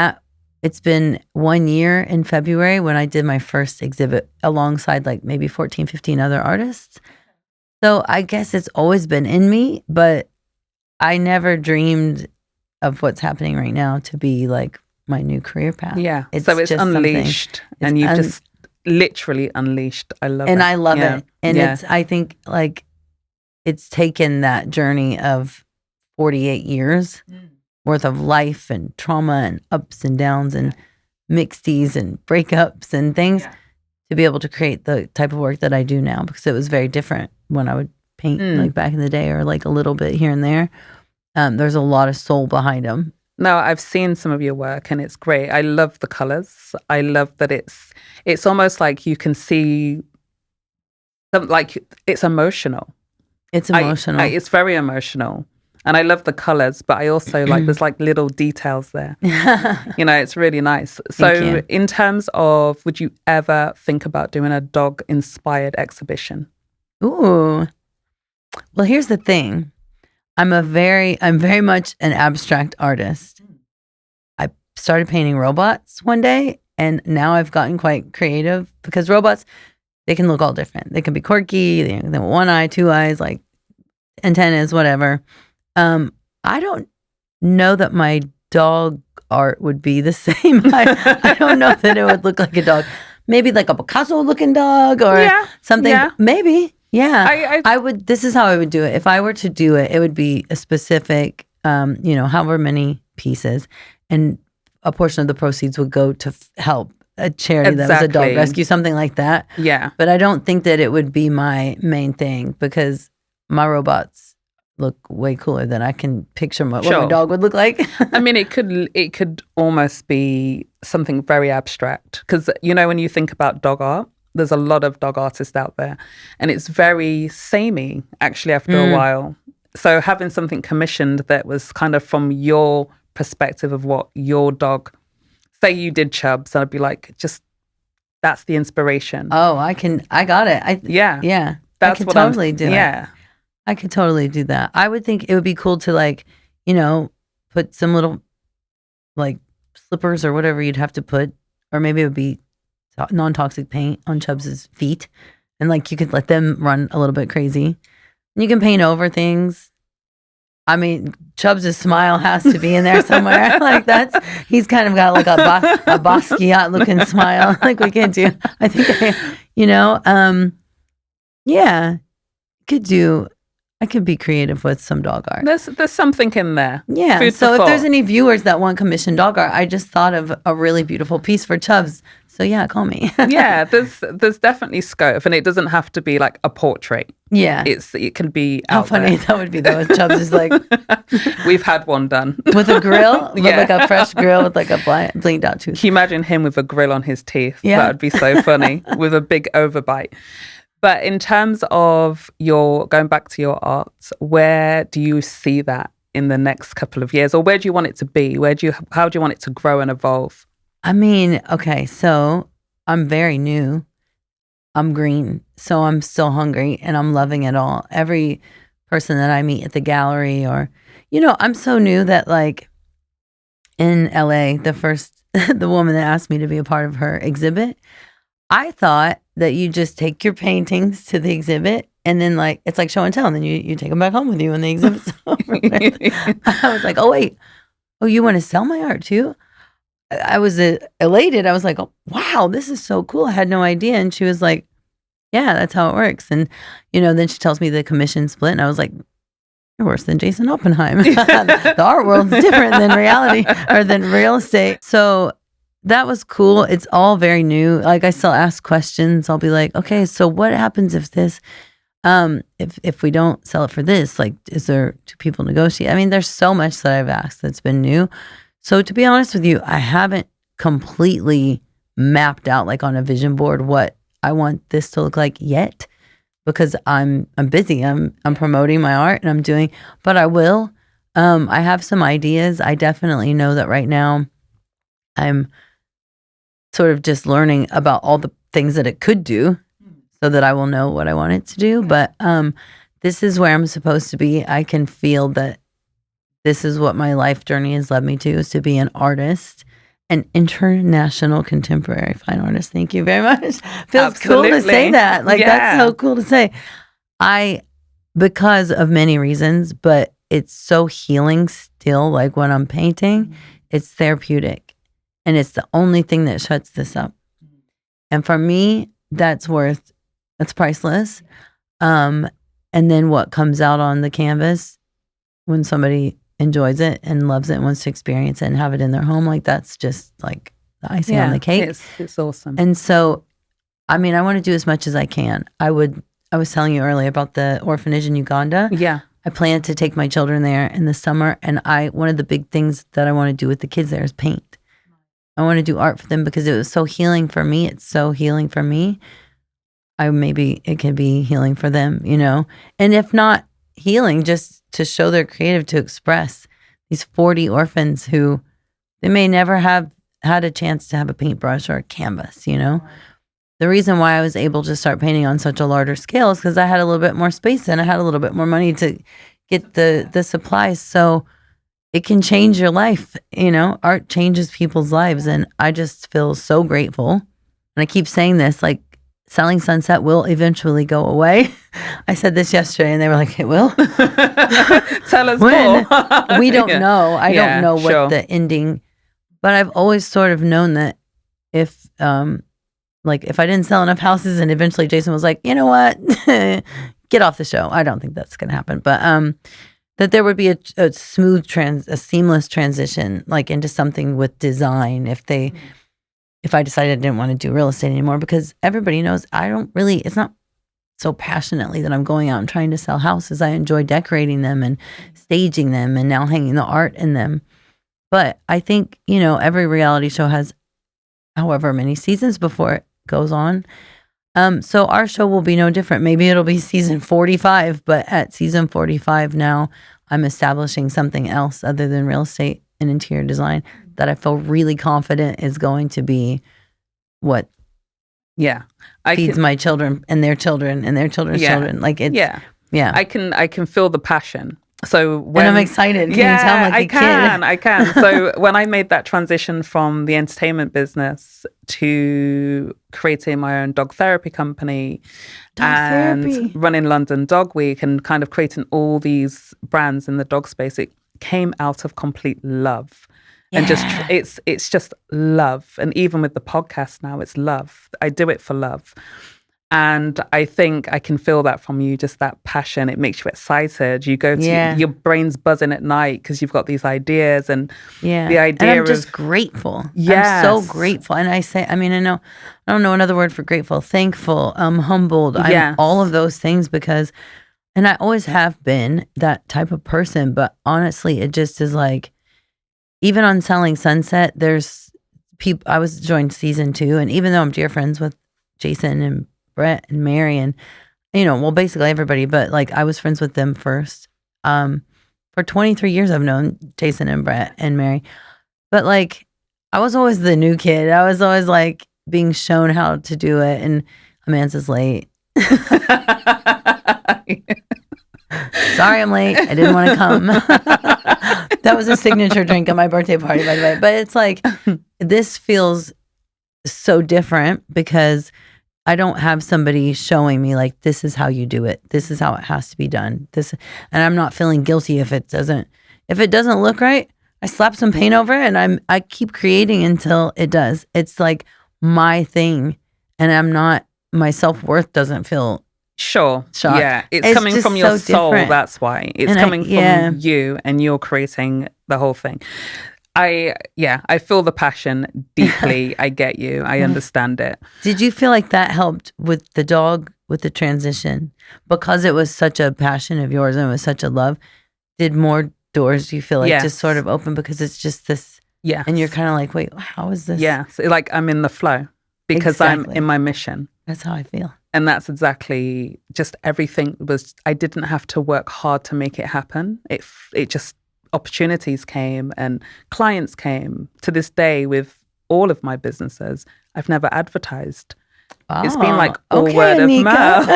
S1: it's been 1 year in February when I did my first exhibit alongside like maybe 14, 15 other artists. So I guess it's always been in me, but I never dreamed of what's happening right now to be like my new career path.
S2: Yeah. So it's unleashed and you've just literally unleashed. I love it.
S1: And I love it. And I think like it's taken that journey of 48 years worth of life and trauma and ups and downs and mixties and breakups and things to be able to create the type of work that I do now, because it was very different when I would paint like back in the day, or like a little bit here and there. There's a lot of soul behind them.
S2: No, I've seen some of your work and it's great. I love the colors. I love that it's almost like you can see like it's emotional.
S1: It's emotional.
S2: It's very emotional. And I love the colors, but I also like there's like little details there. It's really nice. So in terms of, would you ever think about doing a dog inspired exhibition?
S1: Ooh. Well, here's the thing. I'm very much an abstract artist. I started painting robots one day, and now I've gotten quite creative, because robots, they can look all different. They can be quirky, they have one eye, two eyes, like antennas, whatever. I don't know that my dog art would be the same. I don't know that it would look like a dog. Maybe like a Picasso looking dog or something. Yeah. Maybe. Yeah. I would, this is how I would do it. If I were to do it, it would be a specific, however many pieces, and a portion of the proceeds would go to help a charity that was a dog rescue, something like that.
S2: Yeah.
S1: But I don't think that it would be my main thing, because my robots look way cooler than I can picture what my dog would look like.
S2: I mean, it could almost be something very abstract, because when you think about dog art, there's a lot of dog artists out there, and it's very samey actually after a while. So having something commissioned that was kind of from your perspective of what your dog, say you did Chubbs, and I'd be like, just, that's the inspiration.
S1: Oh, I got it.
S2: Yeah.
S1: I could totally do it.
S2: Yeah.
S1: I could totally do that. I would think it would be cool to like, put some little like slippers or whatever you'd have to put, or maybe it would be non-toxic paint on Chubbs's feet, and like you could let them run a little bit crazy. And you can paint over things. I mean, Chubbs's smile has to be in there somewhere. Like he's kind of got like a Basquiat looking smile. Like we can't do. I think, yeah, I could be creative with some dog art.
S2: There's something in there.
S1: Yeah.
S2: Food
S1: So
S2: for
S1: if
S2: thought.
S1: there's any viewers that want commissioned dog art, I just thought of a really beautiful piece for Chubbs. So yeah, call me.
S2: Yeah, there's definitely scope, and it doesn't have to be like a portrait.
S1: Yeah.
S2: It can be
S1: How
S2: out
S1: funny
S2: there.
S1: that would be though. Chubbs is like
S2: We've had one done.
S1: with a grill, with
S2: Yeah.
S1: like a fresh grill with like a blinked out tooth.
S2: Can you imagine him with a grill on his teeth?
S1: Yeah.
S2: That would be so funny, with a big overbite. But in terms of going back to your art, where do you see that in the next couple of years? Or where do you want it to be? How do you want it to grow and evolve?
S1: I mean, okay, so I'm very new. I'm green, so I'm still hungry and I'm loving it all. Every person that I meet at the gallery, or, I'm so new that like in LA, the woman that asked me to be a part of her exhibit, I thought that you just take your paintings to the exhibit and then like, it's like show and tell. And then you take them back home with you when the exhibit's over. I was like, oh, wait. Oh, you want to sell my art too? I was elated. I was like, oh, wow, this is so cool. I had no idea. And she was like, yeah, that's how it works. And, then she tells me the commission split. And I was like, you're worse than Jason Oppenheim. The art world's different than reality or than real estate. So that was cool. It's all very new. Like I still ask questions. I'll be like, okay, so what happens if this, if we don't sell it for this, like, do people negotiate? I mean, there's so much that I've asked that's been new. So to be honest with you, I haven't completely mapped out like on a vision board what I want this to look like yet, because I'm busy. I'm promoting my art and I'm doing, but I will. I have some ideas. I definitely know that right now I'm sort of just learning about all the things that it could do so that I will know what I want it to do. But this is where I'm supposed to be. I can feel that this is what my life journey has led me to, is to be an artist, an international contemporary fine artist. Thank you very much. Feels cool to say that. Like, that's so cool to say. Because of many reasons, but it's so healing still. Like when I'm painting, it's therapeutic. And it's the only thing that shuts this up. And for me, that's priceless. And then what comes out on the canvas when somebody enjoys it and loves it and wants to experience it and have it in their home, like that's just like the icing on the cake.
S2: It's awesome.
S1: And so, I mean, I want to do as much as I can. I was telling you earlier about the orphanage in Uganda.
S2: Yeah.
S1: I plan to take my children there in the summer. And one of the big things that I want to do with the kids there is paint. I want to do art for them because it was so healing for me. It's so healing for me. Maybe it could be healing for them, and if not healing, just to show they're creative, to express these 40 orphans who they may never have had a chance to have a paintbrush or a canvas, The reason why I was able to start painting on such a larger scale is because I had a little bit more space and I had a little bit more money to get the supplies. So it can change your life, art changes people's lives. And I just feel so grateful. And I keep saying this, like, selling sunset will eventually go away. I said this yesterday and they were like, it will?
S2: Tell us
S1: when?
S2: more.
S1: We don't know. I don't know what
S2: sure.
S1: the ending, but I've always sort of known that if I didn't sell enough houses and eventually Jason was like, you know what, get off the show. I don't think that's going to happen. But that there would be a smooth a seamless transition, like into something with design if I decided I didn't want to do real estate anymore, because everybody knows it's not so passionately that I'm going out and trying to sell houses. I enjoy decorating them and staging them and now hanging the art in them. But I think, every reality show has however many seasons before it goes on. So our show will be no different. Maybe it'll be season 45, but at season 45 now, I'm establishing something else other than real estate in interior design that I feel really confident is going to be what feeds my children and their children and their children's children. Like it's yeah.
S2: I can feel the passion. So when
S1: and I'm excited. Can you tell I'm like
S2: I can. So when I made that transition from the entertainment business to creating my own dog therapy company running London Dog Week and kind of creating all these brands in the dog space, it came out of complete love. And just it's just love. And even with the podcast now, it's love. I do it for love. And I think I can feel that from you, just that passion. It makes you excited. You go to your brain's buzzing at night because you've got these ideas and the idea
S1: and I'm just grateful. Yes. I'm so grateful. And I don't know another word for grateful. Thankful. Humbled. I'm all of those things because, and I always have been that type of person. But honestly, it just is like, even on Selling Sunset, there's people. I was joined season 2, and even though I'm dear friends with Jason and Brett and Mary and, basically everybody, but like I was friends with them first. For 23 years, I've known Jason and Brett and Mary, but like I was always the new kid. I was always like being shown how to do it, and Amanza's late. Sorry, I'm late. I didn't want to come. That was a signature drink at my birthday party, by the way. But it's like, this feels so different because I don't have somebody showing me like, this is how you do it. This is how it has to be done. And I'm not feeling guilty if it doesn't look right. I slap some paint over it and I keep creating until it does. It's like my thing, and my self-worth doesn't feel shocked.
S2: Yeah, it's coming from your soul. Different. That's why it's coming from you, and you're creating the whole thing. I feel the passion deeply. I get you. I understand it.
S1: Did you feel like that helped with the dog, with the transition? Because it was such a passion of yours and it was such a love, did more doors, do you feel like, just sort of open because it's just this? Yeah. And you're kind of like, wait, how is this?
S2: Yeah. So like I'm in the flow because I'm in my mission.
S1: That's how I feel.
S2: And that's exactly just everything I didn't have to work hard to make it happen. It just, opportunities came and clients came. To this day, with all of my businesses, I've never advertised. It's been like all word
S1: Aneka.
S2: of mouth.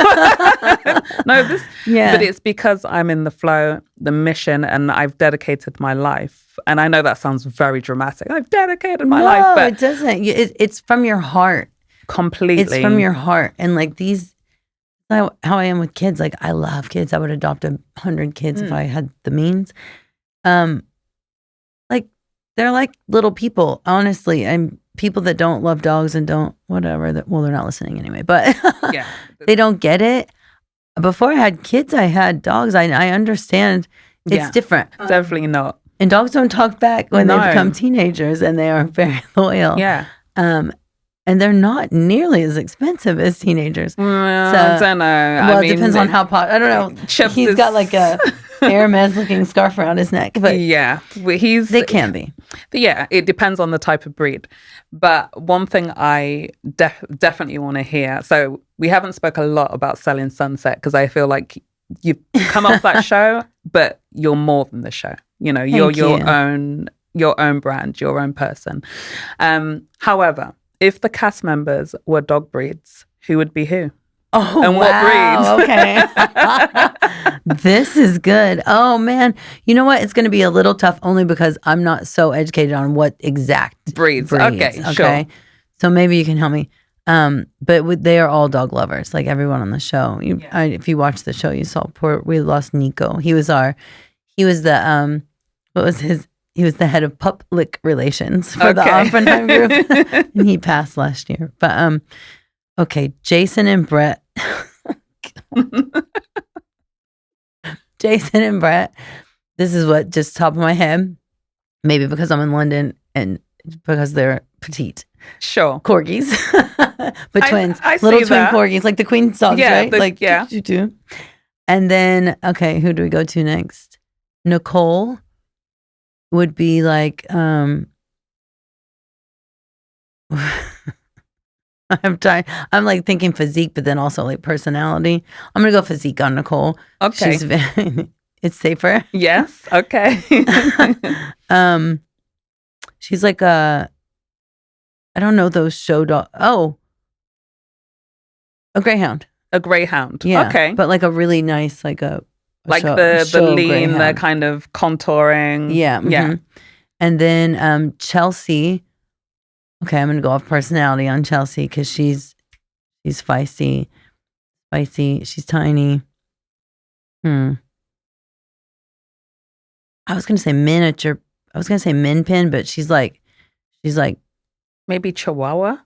S2: But it's because I'm in the flow, the mission, and I've dedicated my life. And I know that sounds very dramatic. I've dedicated my life.
S1: But it doesn't. It's from your heart.
S2: Completely.
S1: It's from your heart. And like how I am with kids. Like I love kids. I would adopt 100 kids if I had the means. Like they're like little people, honestly. I'm people that don't love dogs and don't whatever. They're not listening anyway, but they don't get it. Before I had kids, I had dogs. I understand it's different.
S2: Definitely not.
S1: And dogs don't talk back when they become teenagers, and they are very loyal.
S2: Yeah.
S1: And they're not nearly as expensive as teenagers.
S2: I don't know.
S1: Well, it depends on how I don't know. He's got like a Hermes looking scarf around his neck. But they can be.
S2: Yeah, it depends on the type of breed. But one thing I definitely want to hear. So we haven't spoke a lot about Selling Sunset because I feel like you've come off that show, but you're more than the show. You're your own brand, your own person. However, if the cast members were dog breeds, who would be who?
S1: Oh,
S2: and
S1: wow. What breeds? Okay. This is good. Oh, man. You know what? It's going to be a little tough only because I'm not so educated on what exact
S2: breeds. Okay, sure.
S1: So maybe you can help me. But they are all dog lovers, like everyone on the show. If you watched the show, you saw we lost Nico. He was the head of public relations for the Oppenheim group. And he passed last year. But okay, Jason and Brett. Jason and Brett. This is what just top of my head. Maybe because I'm in London and because they're petite.
S2: Sure.
S1: Corgis. But twins.
S2: I
S1: little
S2: see
S1: twin
S2: that.
S1: corgis, like the Queen's dogs, right?
S2: Yeah.
S1: And then, okay, who do we go to next? Nicole would be like, I'm like thinking physique, but then also like personality. I'm gonna go physique on Nicole.
S2: Okay.
S1: It's safer.
S2: Yes. Okay.
S1: She's like I don't know those show dog. Oh, a greyhound.
S2: A greyhound.
S1: Yeah.
S2: Okay.
S1: But like a really nice, like a
S2: like
S1: show,
S2: the lean, the
S1: greyhound.
S2: kind of contouring.
S1: Yeah.
S2: Yeah.
S1: And then Chelsea. Okay, I'm gonna go off personality on Chelsea because she's feisty. She's tiny. I was gonna say miniature. I was gonna say min pin, but she's like
S2: maybe Chihuahua.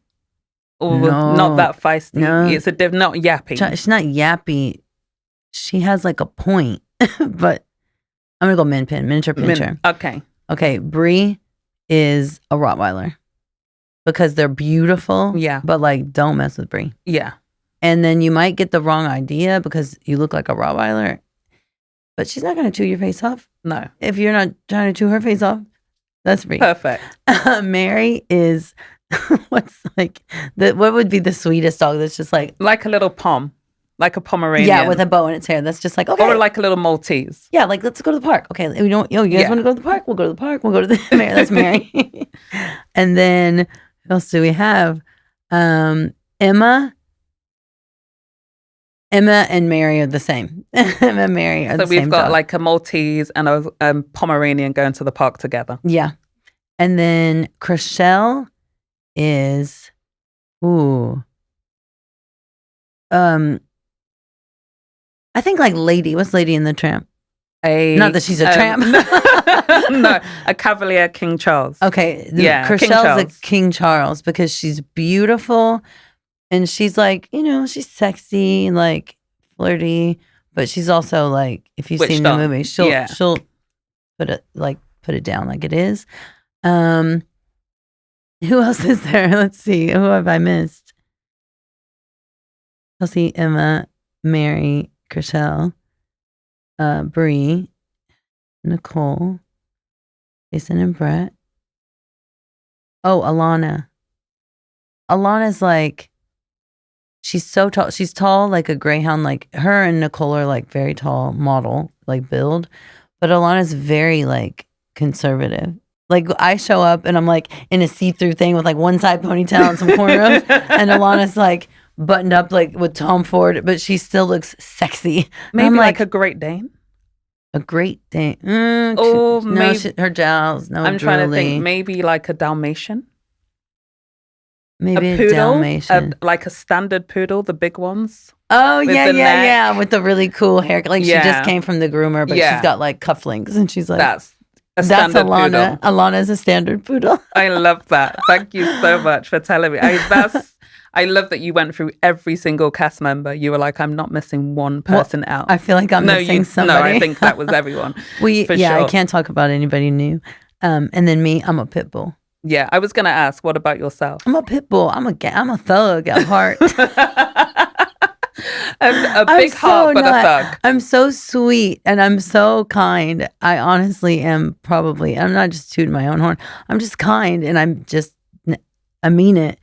S2: Or
S1: no,
S2: not that feisty.
S1: No,
S2: it's not yappy.
S1: She's not yappy. She has like a point, but I'm gonna go min pin, miniature pincher. Okay. Brie is a Rottweiler because they're beautiful.
S2: Yeah,
S1: but like don't mess with Brie.
S2: Yeah.
S1: And then you might get the wrong idea because you look like a Rottweiler, but she's not going to chew your face off.
S2: No.
S1: If you're not trying to chew her face off, that's Brie.
S2: Perfect.
S1: Mary is what would be the sweetest dog that's just like
S2: a little pom, like a Pomeranian.
S1: Yeah, with a bow in its hair. That's just like, okay.
S2: Or like a little Maltese.
S1: Yeah, like let's go to the park. Okay, you guys want to go to the park? We'll go to the park. We'll go to the Mary. That's Mary. And then who else do we have? Emma and Mary are the same. Emma and Mary are the same.
S2: So we've got
S1: dog.
S2: like a Maltese and a Pomeranian going to the park together.
S1: Yeah. And then Chriselle is, I think like Lady. What's Lady in the Tramp? Not that she's a tramp.
S2: No, a Cavalier King Charles.
S1: Okay. Chriselle's a King Charles because she's beautiful and she's like, she's sexy and like flirty, but she's also like, if you've seen the movie, she'll put it down like it is. Who else is there? Let's see. Who have I missed? Chelsea, Emma, Mary, Chriselle, Brie, Nicole, Jason and Brett. Oh, Alana. Alana's like, she's so tall. She's tall like a greyhound. Like her and Nicole are like very tall model, like build. But Alana's very like conservative. Like I show up and I'm like in a see-through thing with like one side ponytail and some cornrows. And Alana's like buttoned up like with Tom Ford, but she still looks sexy.
S2: Maybe I'm like a Great Dane.
S1: A Great Dane.
S2: Maybe
S1: her jowls. No,
S2: I'm trying to think. Maybe like a Dalmatian.
S1: Maybe
S2: a poodle,
S1: Dalmatian.
S2: Like a standard poodle, the big ones.
S1: Oh, yeah. With the really cool hair. Like she just came from the groomer, but she's got like cufflinks and she's like,
S2: That's Alana.
S1: Poodle. Alana's a standard poodle.
S2: I love that. Thank you so much for telling me. I love that you went through every single cast member. You were like, I'm not missing one person out.
S1: I feel like I'm missing somebody.
S2: No, I think that was everyone.
S1: Sure. I can't talk about anybody new. And then me, I'm a pit bull.
S2: Yeah, I was going to ask, what about yourself?
S1: I'm a pit bull. I'm a thug at heart.
S2: a big heart, but a thug.
S1: I'm so sweet and I'm so kind. I honestly am I'm not just tooting my own horn. I'm just kind and I mean it.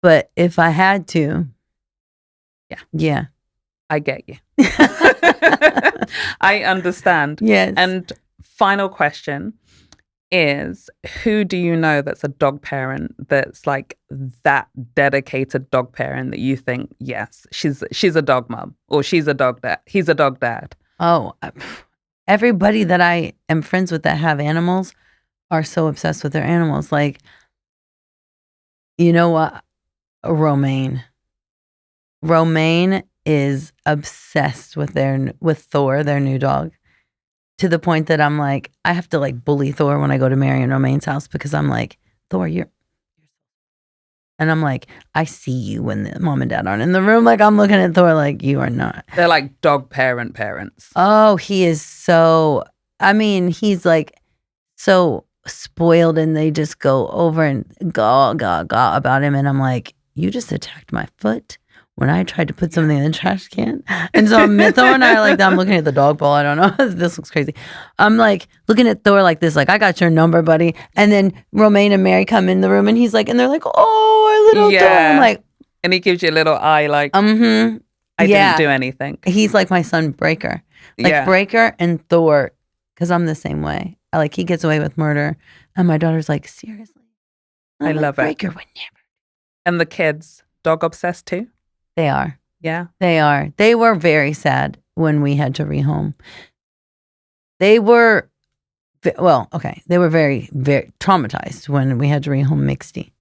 S1: But if I had to, yeah,
S2: I get you. I understand.
S1: Yes.
S2: And final question is, who do you know that's a dog parent that's like that dedicated dog parent that you think, yes, she's a dog mom or she's a dog dad, he's a dog dad?
S1: Oh, everybody that I am friends with that have animals are so obsessed with their animals. Like, you know what? Romaine is obsessed with Thor, their new dog, to the point that I'm like, I have to like bully Thor when I go to Mary and Romaine's house because I'm like, Thor, and I'm like, I see you when the mom and dad aren't in the room. Like I'm looking at Thor like, you are not.
S2: They're like dog parents.
S1: Oh, he is so, he's like so spoiled and they just go over and gaw about him. And I'm like, you just attacked my foot when I tried to put something in the trash can. And so Thor and I are like, I'm looking at the dog bowl. I don't know. This looks crazy. I'm like looking at Thor like this, like, I got your number, buddy. And then Romaine and Mary come in the room and he's like, and they're like, oh, our little Thor. I'm like,
S2: and he gives you a little eye like, I didn't do anything.
S1: He's like my son Breaker. Like Breaker and Thor, because I'm the same way. like he gets away with murder. And my daughter's like, seriously?
S2: I love it.
S1: Breaker would never.
S2: And the kids, dog obsessed too?
S1: They are.
S2: Yeah.
S1: They are. They were very sad when we had to rehome. They were, they were very, very traumatized when we had to rehome Misty.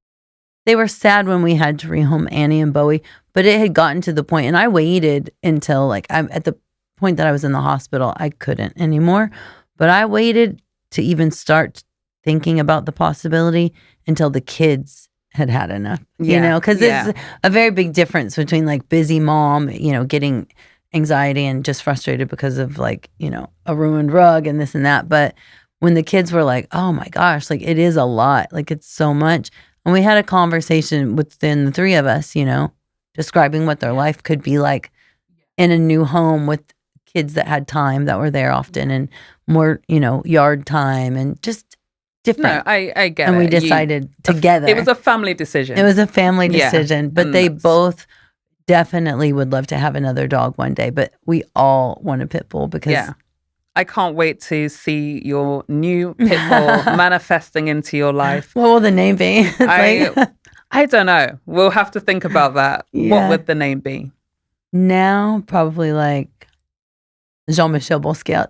S1: They were sad when we had to rehome Annie and Bowie, but it had gotten to the point, and I waited until like I'm at the point that I was in the hospital. I couldn't anymore, but I waited to even start thinking about the possibility until the kids had had enough, you know, because it's a very big difference between like busy mom, you know, getting anxiety and just frustrated because of like, you know, a ruined rug and this and that. But when the kids were like, oh my gosh, like it is a lot, like it's so much. And we had a conversation within the three of us, you know, describing what their life could be like in a new home with kids that had time, that were there often, and more, you know, yard time and just different.
S2: No, I get it.
S1: And we decided together.
S2: It was a family decision.
S1: It was a family decision, but
S2: and
S1: they both definitely would love to have another dog one day, but we all want a pit bull because
S2: I can't wait to see your new pit bull manifesting into your life.
S1: What will the name be?
S2: I don't know. We'll have to think about that. What would the name be?
S1: Now, probably like Jean-Michel Bosquet.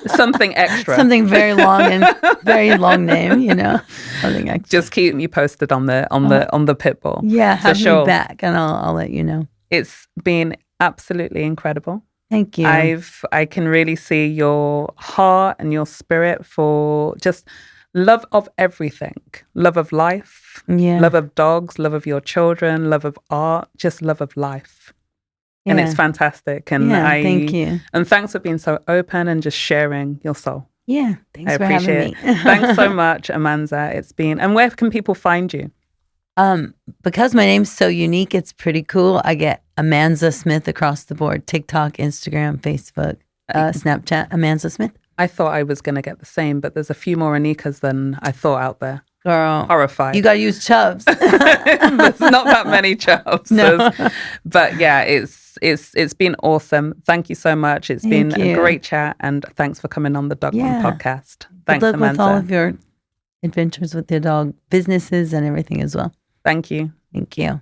S2: Something extra.
S1: Something very long and very long name, you know. Something extra.
S2: Just keep me posted on the pit bull.
S1: Yeah, have me back and I'll let you know.
S2: It's been absolutely incredible.
S1: Thank you.
S2: I can really see your heart and your spirit for just love of everything. Love of life, love of dogs, love of your children, love of art, just love of life. And it's fantastic. And
S1: thank you.
S2: And thanks for being so open and just sharing your soul.
S1: Yeah, thanks for having me.
S2: Thanks so much, Amanza. It's been, and where can people find you?
S1: Because my name's so unique, it's pretty cool. I get Amanza Smith across the board: TikTok, Instagram, Facebook, Snapchat. Amanza Smith.
S2: I thought I was going to get the same, but there's a few more Anekas than I thought out there.
S1: Girl,
S2: horrified.
S1: You got to use Chubbs.
S2: There's not that many Chubbs.
S1: No.
S2: But yeah, it's been awesome. Thank you so much. It's been a great chat, and thanks for coming on the Dog Mom podcast. Thanks,
S1: Good luck
S2: Amanza.
S1: with all of your adventures with your dog businesses and everything as well.
S2: Thank you.
S1: Thank you.